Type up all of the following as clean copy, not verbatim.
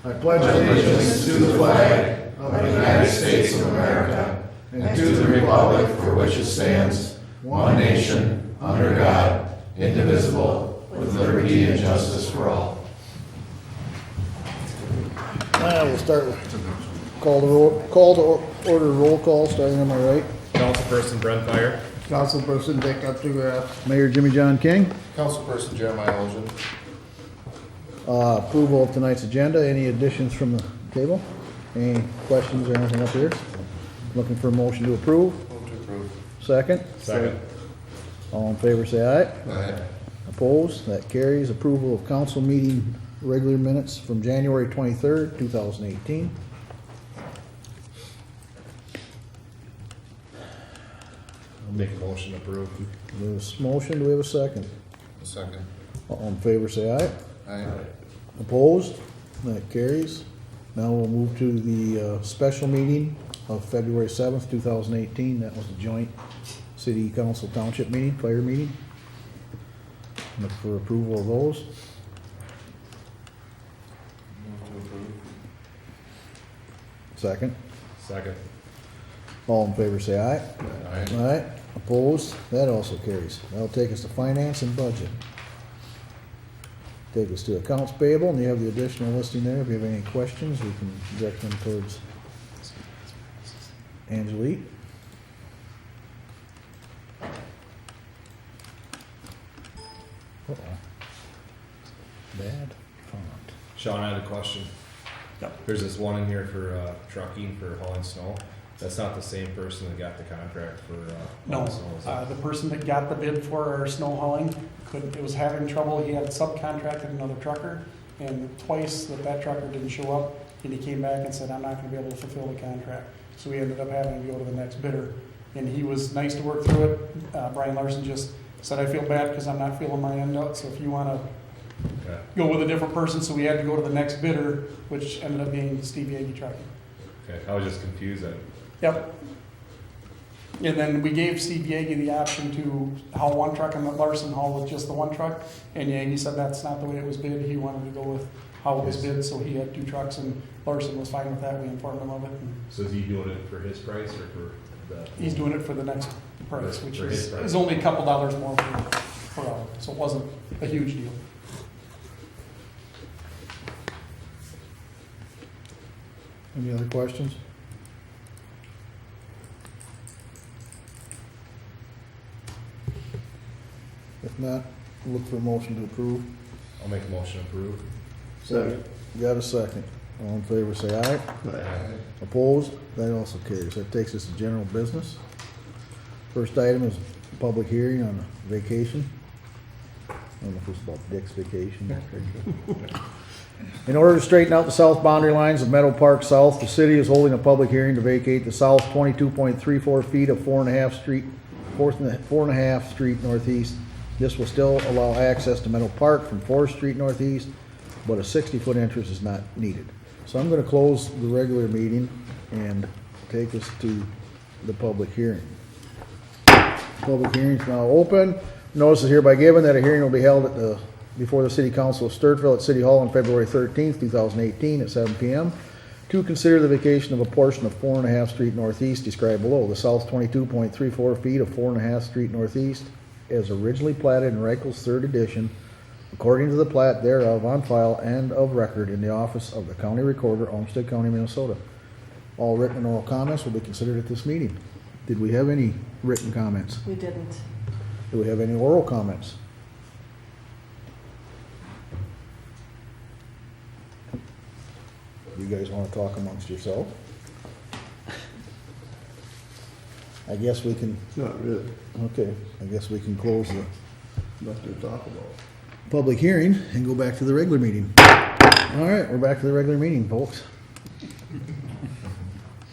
I pledge allegiance to the flag of the United States of America and to the republic for which it stands, one nation, under God, indivisible, with liberty and justice for all. We'll start with call to order roll call, starting on my right. Councilperson Brent Fire. Councilperson Dick Updegraff. Mayor Jimmy John King. Councilperson Jeremiah Olson. Approval of tonight's agenda. Any additions from the table? Any questions or anything up here? Looking for a motion to approve. Move to approve. Second? Second. All in favor say aye. Aye. Opposed? That carries. Approval of council meeting regular minutes from January 23rd, 2018. I'll make a motion to approve. We have a motion. Do we have a second? A second. All in favor say aye. Aye. Opposed? That carries. Now we'll move to the special meeting of February 7th, 2018. That was the joint city council township meeting, fire meeting. Look for approval of those. Move to approve. Second. Second. All in favor say aye. Aye. Aye. Opposed? That also carries. That'll take us to finance and budget. Take us to accounts payable, and you have the additional listing there. If you have any questions, we can direct them towards Angelique. Uh-oh. Bad font. Sean, I had a question. There's this one in here for trucking for hauling snow. That's not the same person that got the contract for No, hauling snow, is it? the person that got the bid for our snow hauling it was having trouble. He had subcontracted another trucker, and twice that trucker didn't show up, and he came back and said, I'm not gonna be able to fulfill the contract. So we ended up having to go to the next bidder, and he was nice to work through it. Brian Larson just said, I feel bad because I'm not feeling my end out, so if you wanna Okay. go with a different person, so we had to go to the next bidder, which ended up being Steve Yagi Trucking. Okay, I was just confused. Yep. And then we gave Steve Yagi the option to haul one truck and let Larson haul with just the one truck. And Yagi said that's not the way it was bid. He wanted to go with how it was bid, so he had two trucks, and Larson was fine with that. We informed him of it. And So is he doing it for his price or for the? he's doing it for the next price, which For his is price. only a couple dollars more per hour. So it wasn't a huge deal. Any other questions? If not, look for a motion to approve. I'll make a motion to approve. Second. Got a second. All in favor say aye. Aye. Opposed? That also carries. That takes us to general business. First item is public hearing on a vacation. I don't know if it's about Dick's vacation. In order to straighten out the south boundary lines of Meadow Park South, the city is holding a public hearing to vacate the south 22.34 feet of 4.5 Street Northeast. This will still allow access to Meadow Park from 4th Street Northeast, but a 60-foot entrance is not needed. So I'm going to close the regular meeting and take us to the public hearing. Public hearing is now open. Notice is hereby given that a hearing will be held before the City Council of Sturtville at City Hall on February 13th, 2018 at 7 p.m. to consider the vacation of a portion of 4.5 Street Northeast described below. The south 22.34 feet of 4.5 Street Northeast as originally platted in Reichels 3rd edition, according to the plat thereof on file and of record in the office of the County Recorder, Olmsted County, Minnesota. All written and oral comments will be considered at this meeting. Did we have any written comments? We didn't. Do we have any oral comments? You guys want to talk amongst yourselves? I guess we can, Not really, okay, I guess we can close the nothing to talk about. public hearing and go back to the regular meeting. All right, we're back to the regular meeting, folks.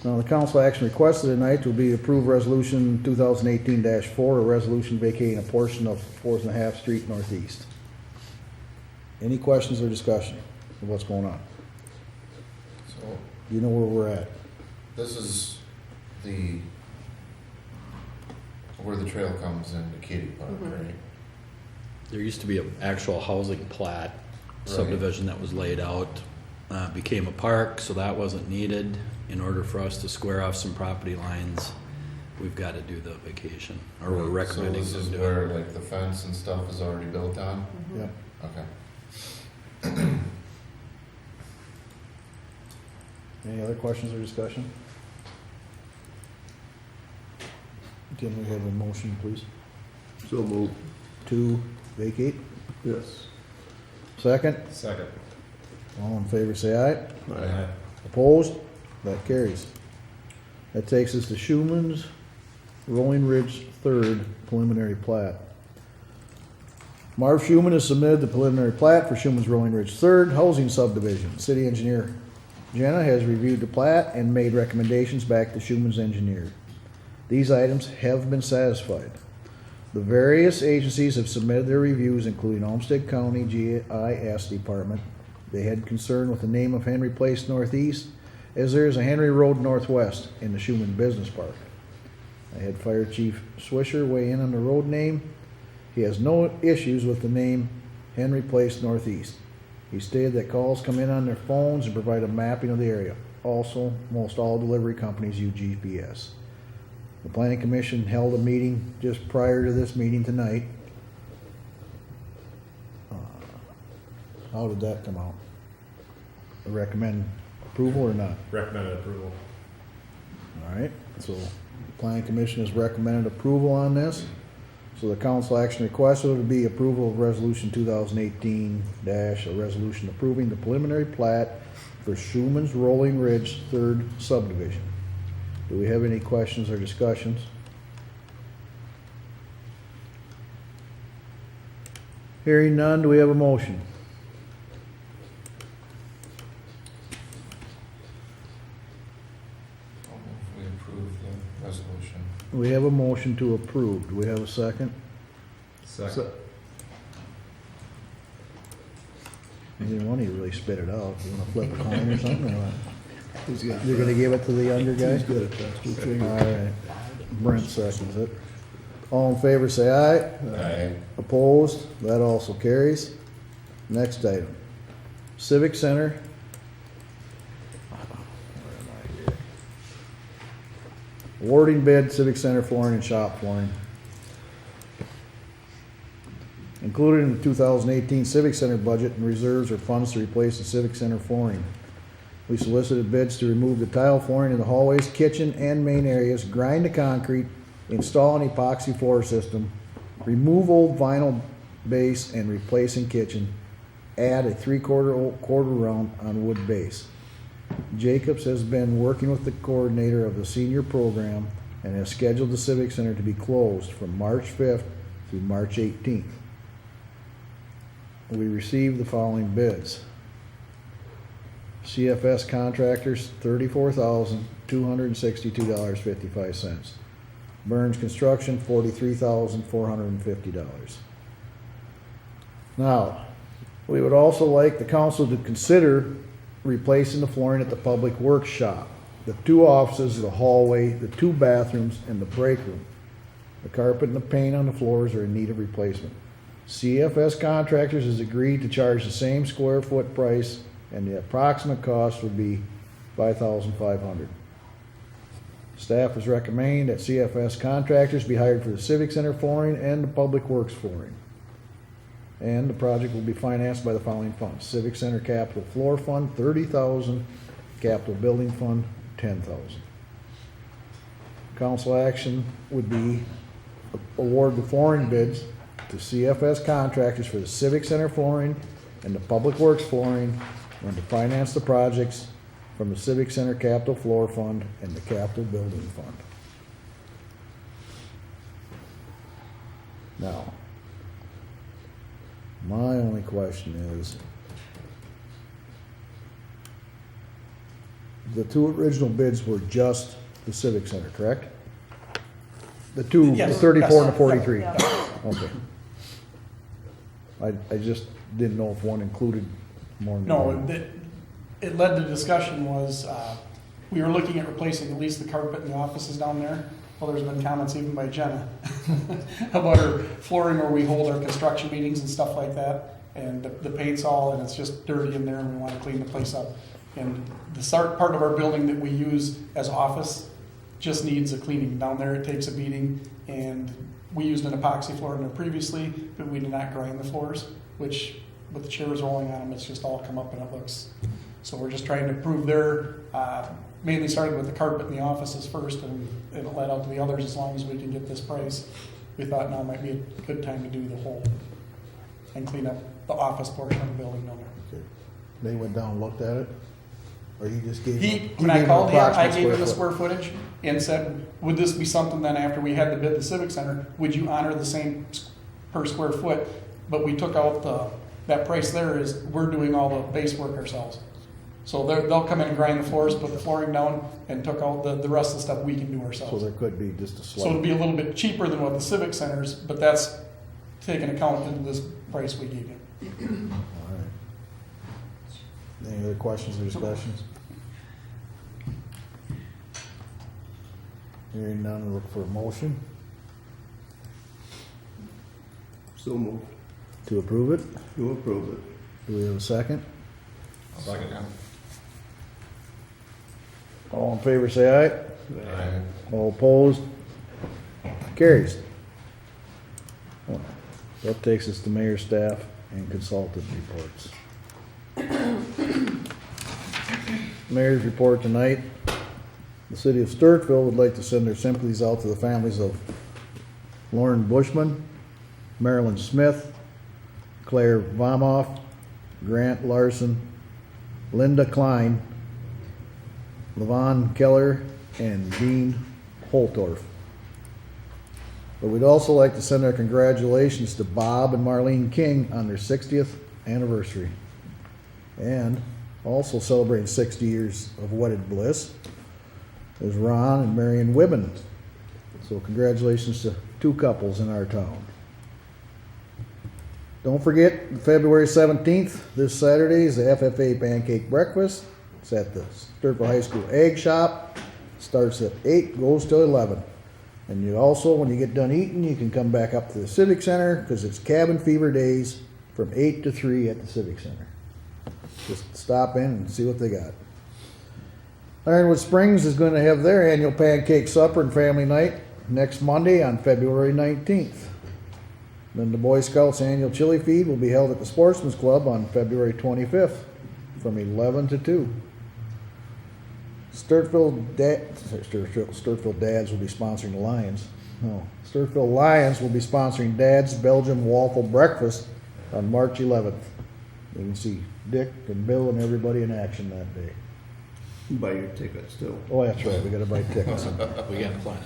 Now, the council action requested tonight will be approve resolution 2018-4, a resolution vacating a portion of 4.5 Street Northeast. Any questions or discussion of what's going on? So You know where we're at. this is where the trail comes into Katy Park, right? There used to be an actual housing plat subdivision that was laid out became a park, so that wasn't needed. In order for us to square off some property lines, we've got to do the vacation, or we're recommending So this them is do where it. like the fence and stuff is already built on? Yep. Okay. Any other questions or discussion? Can we have a motion, please? So move. To vacate? Yes. Second? Second. All in favor, say aye. Aye. Opposed? That carries. That takes us to Schumann's Rolling Ridge Third preliminary plat. Marv Schumann has submitted the preliminary plat for Schumann's Rolling Ridge Third Housing Subdivision. City engineer Jenna has reviewed the plat and made recommendations back to Schumann's engineer. These items have been satisfied. The various agencies have submitted their reviews, including Olmsted County GIS Department. They had concern with the name of Henry Place Northeast, as there is a Henry Road Northwest in the Schumann Business Park. I had Fire Chief Swisher weigh in on the road name. He has no issues with the name Henry Place Northeast. He stated that calls come in on their phones and provide a mapping of the area. Also, most all delivery companies use GPS. The Planning Commission held a meeting just prior to this meeting tonight. How did that come out? Recommend approval or not? Recommended approval. All right, so the Planning Commission has recommended approval on this. So the council action requested would be approval of resolution 2018 a resolution approving the preliminary plat for Schumann's Rolling Ridge Third Subdivision. Do we have any questions or discussions? Hearing none, do we have a motion? I'll move we approve the resolution. We have a motion to approve. Do we have a second? Second. Neither one of you really spit it out. You wanna flip a coin or something or what? He's got You're gonna give it to the younger guy? He's got it past two All fingers. right. Brent seconds it. All in favor, say aye. Aye. Opposed? That also carries. Next item. Civic Center. Where am I here? Awarding bid, Civic Center flooring and shop flooring. Included in the 2018 Civic Center budget and reserves are funds to replace the Civic Center flooring. We solicited bids to remove the tile flooring in the hallways, kitchen, and main areas, grind the concrete, install an epoxy floor system, remove old vinyl base and replace in kitchen, add a 3/4 round on wood base. Jacobs has been working with the coordinator of the senior program and has scheduled the Civic Center to be closed from March 5th through March 18th. We received the following bids. CFS Contractors, $34,262.55. Burns Construction, $43,450. Now, we would also like the council to consider replacing the flooring at the Public Works shop, the 2 offices, the hallway, the 2 bathrooms, and the break room. The carpet and the paint on the floors are in need of replacement. CFS Contractors has agreed to charge the same square foot price, and the approximate cost would be $5,500. Staff is recommending that CFS Contractors be hired for the Civic Center flooring and the Public Works flooring. And the project will be financed by the following funds: Civic Center Capital Floor Fund, $30,000, Capital Building Fund, $10,000. Council action would be award the flooring bids to CFS Contractors for the Civic Center flooring and the Public Works flooring, and to finance the projects from the Civic Center Capital Floor Fund and the Capital Building Fund. Now, my only question is, the 2 original bids were just the Civic Center, correct? The 2, the Yes, 34 and the yes. 43? Yeah. Okay. I just didn't know if one included more than No, one. it led to discussion was, we were looking at replacing at least the carpet in the offices down there. Well, there's been comments even by Jenna about our flooring where we hold our construction meetings and stuff like that. and the paint's all, and it's just dirty in there, and we want to clean the place up. And the part of our building that we use as office just needs a cleaning. Down there, it takes a beating, and we used an epoxy floor in there previously, but we did not grind the floors, which with the chairs rolling on them, it's just all come up and it looks. So we're just trying to improve there. Mainly started with the carpet in the offices first, and it led out to the others as long as we can get this price. We thought now might be a good time to do the whole and clean up the office portion of the building down there. Okay. They went down and looked at it? Or you just gave When I called him, I approximate gave him the foot? square footage and said, would this be something then after we had the bid the Civic Center, would you honor the same per square foot? But we took out that price there is, we're doing all the base work ourselves. So they'll come in and grind the floors, put the flooring down, and took out the rest of the stuff we can do So ourselves. there could be just a So it'll slight, be a little bit cheaper than what the Civic Center's, but that's taking account into this price we gave you. all right. Any other questions or discussions? Hearing none, we'll look for a motion So moved. to approve it. To approve it. Do we have a second? Second. All in favor, say aye. All opposed? Carries. Well, that takes us to mayor, staff, and consultant reports. Mayor's report tonight. The city of Sturtville would like to send their sympathies out to the families of Lauren Bushman, Marilyn Smith, Claire Vomoff, Grant Larson, Linda Klein, Levon Keller, and Dean Holtorf. But we'd also like to send our congratulations to Bob and Marlene King on their 60th anniversary. And also celebrating 60 years of wedded bliss is Ron and Marion Wibben. So congratulations to two couples in our town. Don't forget, February 17th, this Saturday, is the FFA Pancake Breakfast. It's at the Sturtville High School Egg Shop. Starts at 8, goes till 11. And you also, when you get done eating, you can come back up to the Civic Center because it's Cabin Fever Days from 8 to 3 at the Civic Center. Just stop in and see what they got. Ironwood Springs is going to have their annual pancake supper and family night next Monday on February 19th. Then the Boy Scouts annual chili feed will be held at the Sportsman's Club on February 25th from 11 to 2. Sturtville Dads will be sponsoring the Lions. No, Sturtville Lions will be sponsoring Dad's Belgian Waffle Breakfast on March 11th. You can see Dick and Bill and everybody in action that day. Buy your ticket still. Oh, that's right, we gotta buy tickets. We got plenty.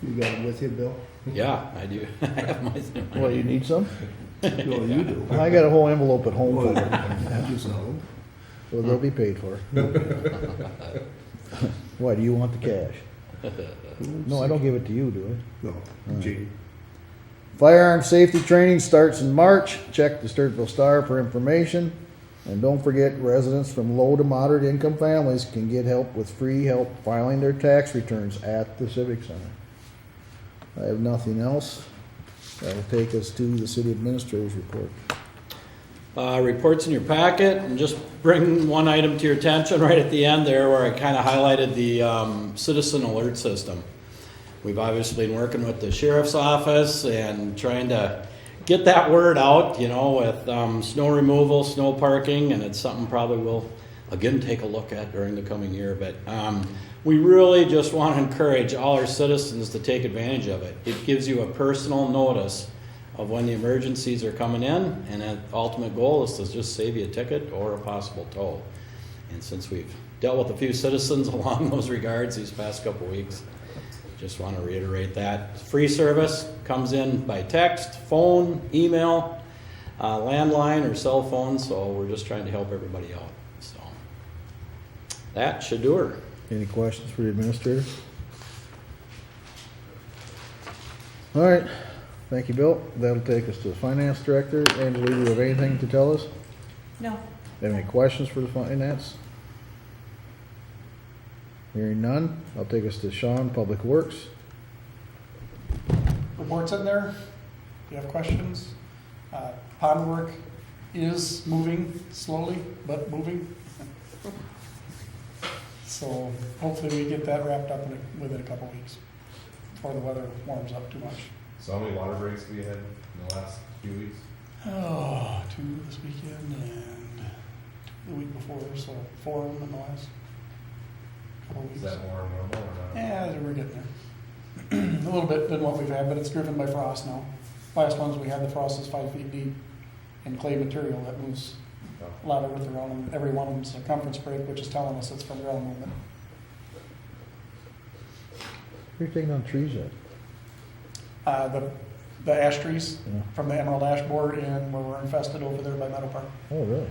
You got it with you, Bill? Yeah, I do. I have my. Well, you need some? No, you do. I got a whole envelope at home for Well, them. you know. Well, they'll be paid for. Why, do you want the cash? No, I don't give it to you, do I? No, Gene. Firearm safety training starts in March. Check the Sturtville Star for information. And don't forget, residents from low to moderate income families can get help with free help filing their tax returns at the Civic Center. I have nothing else. That'll take us to the city administrator's report. Reports in your packet, and just bring one item to your attention right at the end there where I kind of highlighted the citizen alert system. We've obviously been working with the sheriff's office and trying to get that word out, you know, with snow removal, snow parking, and it's something probably we'll again take a look at during the coming year. But we really just want to encourage all our citizens to take advantage of it. It gives you a personal notice of when the emergencies are coming in, and the ultimate goal is to just save you a ticket or a possible tow. And since we've dealt with a few citizens along those regards these past couple weeks, just want to reiterate that. Free service comes in by text, phone, email, landline, or cell phone, so we're just trying to help everybody out. So that should do her. Any questions for the administrator? All right, thank you, Bill. That'll take us to the finance director. Angela, do you have anything to tell us? No. Have any questions for the finance? Hearing none, I'll take us to Sean, Public Works. Reports in there, if you have questions. Pond work is moving slowly, but moving. So hopefully we get that wrapped up within a couple weeks before the weather warms up too much. So how many water breaks we had in the last few weeks? Oh, 2 this weekend and 2 the week before, so 4 of them in the last couple Is weeks. that more normal or not? Yeah, we're getting there. A little bit than what we've had, but it's driven by frost now. Last ones we had, the frost is 5 feet deep in clay material that moves a lot of earth around, and every one of them's a circumference break, which is telling us it's from ground movement. You're taking down trees yet? The ash trees Yeah. from the emerald ash borer and where we're infested over there by Meadow Park. Oh, really?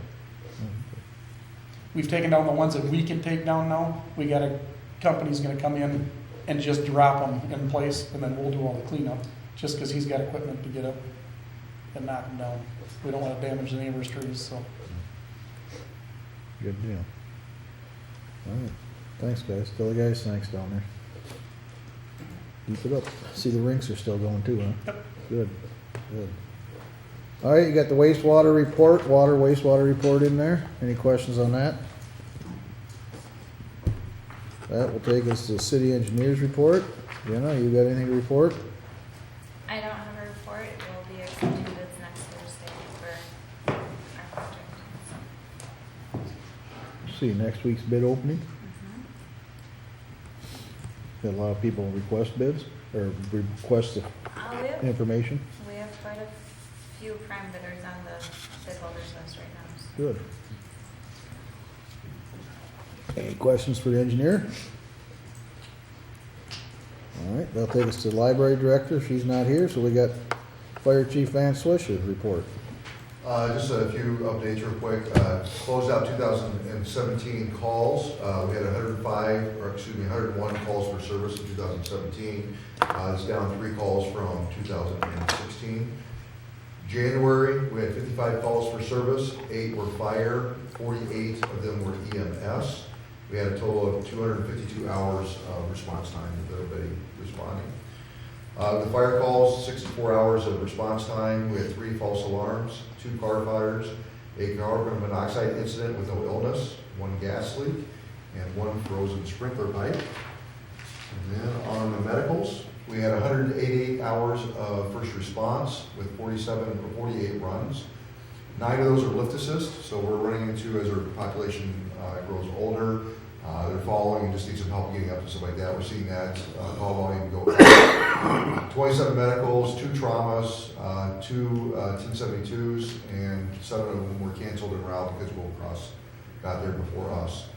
We've taken down the ones that we can take down now. We got a company's gonna come in and just drop them in place, and then we'll do all the cleanup, just because he's got equipment to get up and knock them down. We don't want to damage the neighbor's trees, so. Good deal. All right, thanks, guys. Tell the guys thanks down there. Keep it up. See, the rinks are still going too, huh? Yep. Good, good. All right, you got the wastewater report, wastewater report in there. Any questions on that? That will take us to city engineers report. Jenna, you got anything to report? I don't have a report. It will be accepting bids next Thursday for our project. See, next week's bid opening. Got a lot of people request bids or request the information. We have quite a few prime bidders on the bid holders list right now. So. Good. Any questions for the engineer? All right, that'll take us to the library director. She's not here, so we got Fire Chief Van Swisher's report. Just a few updates real quick. Closed out 2017 calls. We had 101 calls for service in 2017. It's down 3 calls from 2016. January, we had 55 calls for service, 8 were fire, 48 of them were EMS. We had a total of 252 hours of response time with everybody responding. The fire calls, 64 hours of response time. We had 3 false alarms, 2 car fires, a carbon monoxide incident with no illness, 1 gas leak, and 1 frozen sprinkler pipe. And then on the medicals, we had 188 hours of first response with 48 runs. 9 of those are lift assist, so we're running into, as our population grows older, they're falling and just need some help getting up and stuff like that. We're seeing that call volume go up. 27 medicals, 2 traumas, 2 1072s, and 7 of them were canceled en route because Blue Cross got there before us.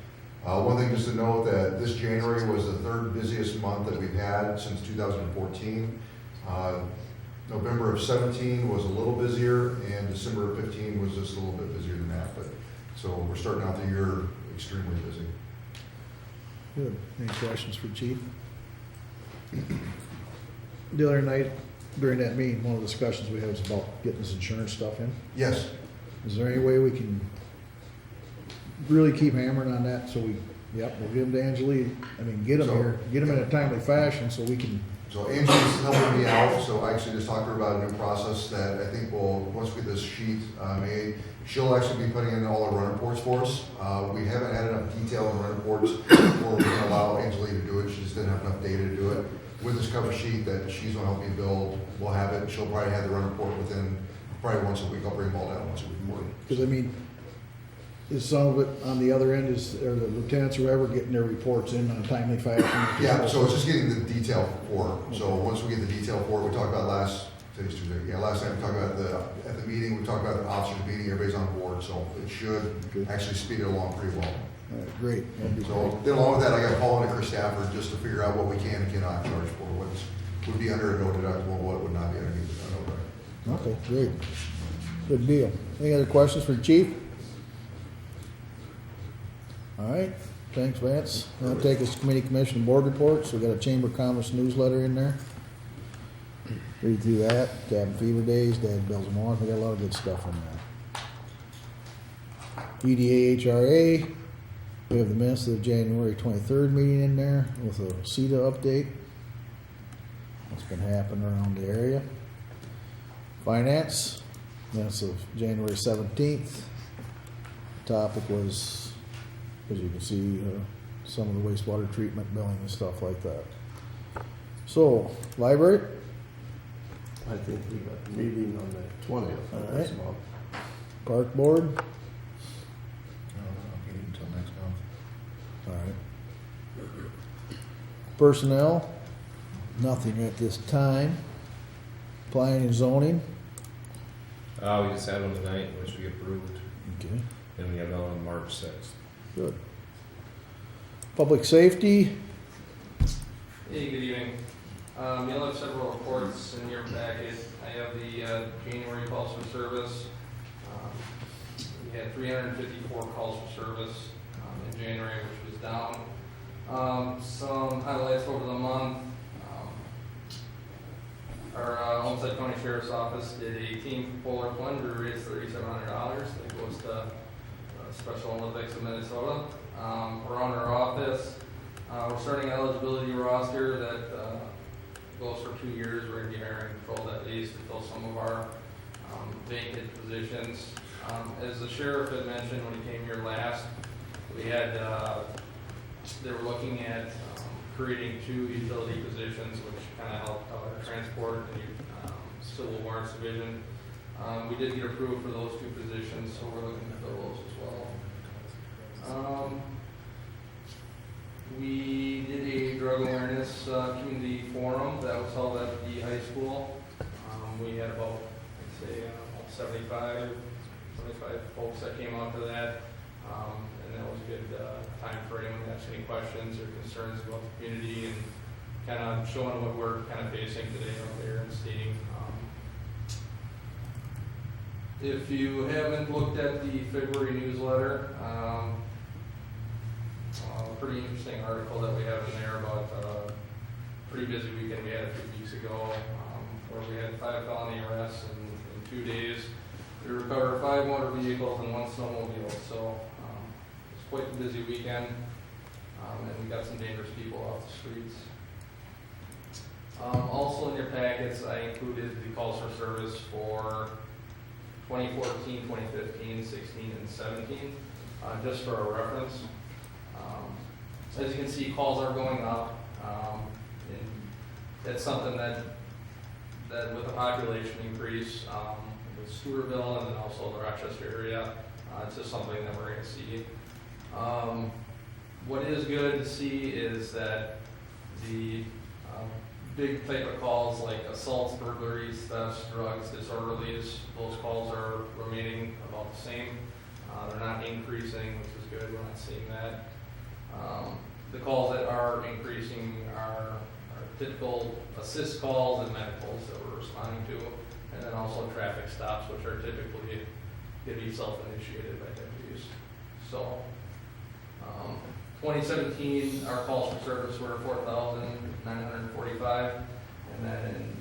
One thing just to note that this January was the 3rd busiest month that we've had since 2014. November of 17 was a little busier, and December of 15 was just a little bit busier than that. But so we're starting out the year extremely busy. Good. Any questions for Chief? The other night, during that meeting, one of the discussions we had was about getting this insurance stuff in. Yes. Is there any way we can really keep hammering on that so we, we'll give them to Angelique, get them here, get them in a timely fashion so we can. So Angie's helping me out, so I actually just talked to her about a new process that I think will, once we get this sheet made, she'll actually be putting in all the run reports for us. We haven't had enough detail in the run reports before we can allow Angeline to do it. She just didn't have enough data to do it. With this cover sheet that she's gonna help me build, we'll have it. She'll probably have the run report within, probably once a week. I'll bring them all down once a week for you. Because is some of it on the other end, are the lieutenants or whoever getting their reports in on a timely fashion? Yeah, so it's just getting the detail for it. So once we get the detail for it, we talked about last night we talked about at the meeting, we talked about the officers meeting, everybody's on board, so it should actually speed it along pretty well. All right, great. That'd be So great. then along with that, I got to call into Chris Stafford just to figure out what we can and cannot charge for, what would be under a no deductible, what would not be under a no deductible. Okay, great. Good deal. Any other questions for the chief? All right, thanks, Vance. That'll take us to committee, commission, and board reports. We got a Chamber of Commerce newsletter in there. Read through that. Cabin Fever Days, Dad Bills and More. We got a lot of good stuff in there. EDA HRA. We have the minutes of the January 23rd meeting in there with a CETA update. What's been happening around the area. Finance. Minutes of January 17th. Topic was, as you can see, some of the wastewater treatment billing and stuff like that. So, library? I think we got a meeting on the 20th All of right. this month. Park board? Meeting until next month. All right. Personnel? Nothing at this time. Planning and zoning? We just had one tonight, which we approved, Okay, and we have another on March 6th. good. Public safety? Hey, good evening. You'll have several reports in your packet. I have the January calls for service. We had 354 calls for service in January, which was down. Some highlights over the month. Our Homestead County Sheriff's Office did a team polar plunge. We raised $3,700. That goes to Special Olympics of Minnesota. Around our office, we're starting an eligibility roster that goes for 2 years. We're going to be hiring patrol at least to fill some of our vacant positions. As the sheriff had mentioned when he came here last, we had they were looking at creating 2 utility positions, which kind of helped out our transport and civil warrants division. We did get approved for those 2 positions, so we're looking to fill those as well. We did a drug awareness community forum that was held at the high school. We had about, I'd say, 75 folks that came out to that. And that was a good time for anyone to ask any questions or concerns about the community and kind of showing what we're kind of facing today out there and seeing. If you haven't looked at the February newsletter, pretty interesting article that we have in there about a pretty busy weekend we had a few weeks ago, where we had 5 felony arrests in 2 days. We recovered 5 motor vehicles and 1 snowmobile, so it's quite a busy weekend, and we got some dangerous people off the streets. Also in your packets, I included the calls for service for 2014, 2015, 16, and 17, just for a reference. As you can see, calls are going up, and that's something that with the population increase, with Stewartville and then also the Rochester area, it's just something that we're going to see. What is good to see is that the big type of calls like assaults, burglaries, thefts, drugs, disorderlies, those calls are remaining about the same. They're not increasing, which is good. We're not seeing that. The calls that are increasing are typical assist calls and medicals that we're responding to, and then also traffic stops, which are typically going to be self-initiated by deputies. So, 2017, our calls for service were 4,945, and then in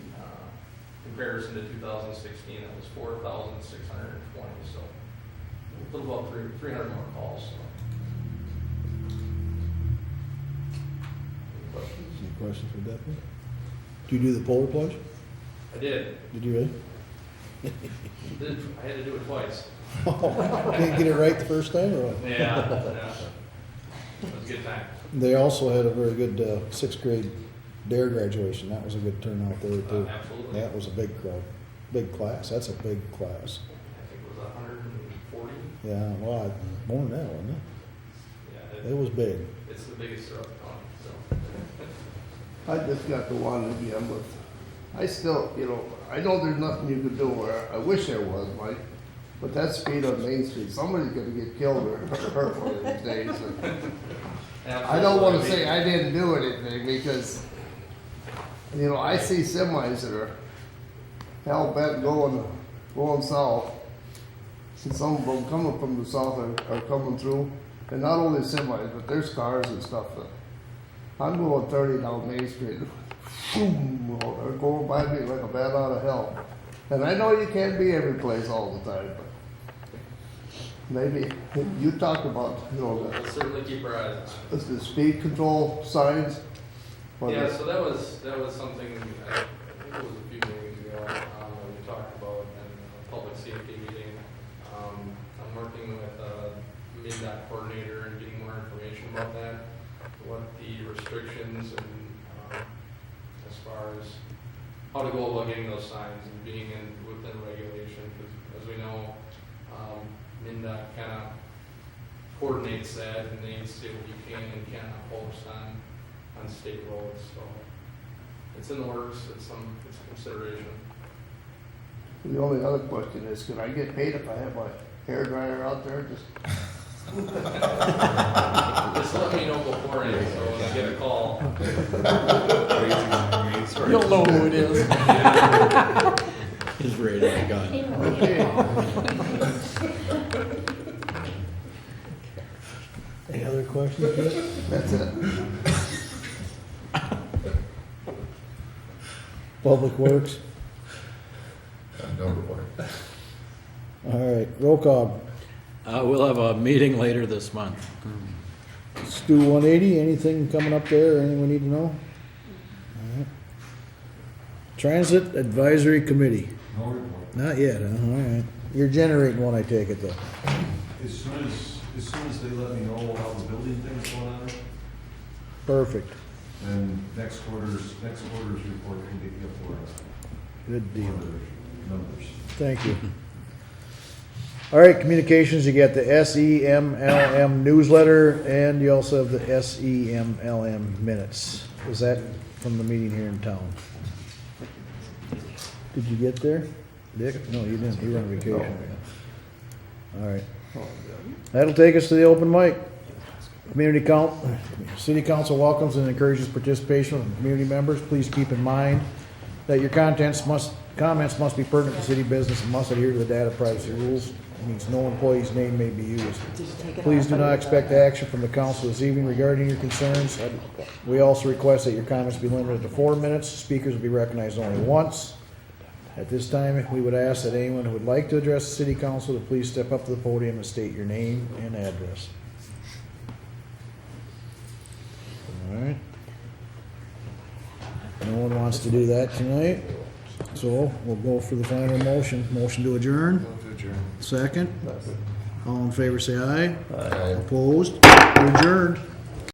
comparison to 2016, it was 4,620. So, a little about 300 more calls. So. Any questions for Deputy? Do you do the polar plunge? I did. Did you really? I had to do it twice. Didn't get it right the first time, or what? Yeah. It was a good time. They also had a very good 6th grade DARE graduation. That was a good turnout there too. Absolutely. That was a big crowd, big class. That's a big class. I think it was 140. Yeah, well, more than that, wasn't Yeah, it? It was big. it's the biggest throughout the county. So. I just got the one again with, I still, I know there's nothing you can do, or I wish there was, Mike, but that speed on Main Street, somebody's gonna get killed or hurt one of these days. And I don't wanna say I didn't do anything, because, I see semis that are hell bent going south. And some of them coming from the south are coming through, and not only semis, but there's cars and stuff that, I'm going 30 down Main Street, boom, they're going by me like a bat out of hell. And I know you can't be every place all the time, but maybe, you talked about, We'll certainly keep our eyes on it. the speed control signs. or Yeah, the- so that was something, I think it was a few meetings ago, that we talked about, and public safety MinDOT coordinator and getting more information about that, what the restrictions and, as far as how to go about getting those signs and being within regulation, because as we know, MinDOT kind of coordinates that, and they say what you can and cannot post on state roads, so it's in the works, it's a consideration. The only other question is, can I get paid if I have my hair dryer out there? Just Just let me know beforehand, so when I get a call. You'll know who it is. His radar gun. Any other questions yet? that's it. Public Works? No report. All right, roll call. We'll have a meeting later this month. Stu 180, anything coming up there, anything we need to know? All right. Transit Advisory Committee, No report. not yet, huh? All right. You're generating one, I take it, though. As soon as they let me know how the building thing's going on, Perfect, then next quarter's report can be up for us. good deal. Numbers. Thank you. All right, communications, you got the SEMLM newsletter, and you also have the SEMLM minutes. Is that from the meeting here in town? Did you get there, Dick? No, you didn't, you were on vacation. All right. That'll take us to the open mic. City council welcomes and encourages participation from community members. Please keep in mind that your comments must be pertinent to city business and must adhere to the data privacy rules. It means no employee's name may be used. Please do not expect action from the council this evening regarding your concerns. We also request that your comments be limited to 4 minutes. Speakers will be recognized only once. At this time, we would ask that anyone who would like to address the city council to please step up to the podium and state your name and address. All right. No one wants to do that tonight, so we'll go for the final motion. Motion to adjourn? Second? All in favor, say aye. Aye. Opposed? We're adjourned.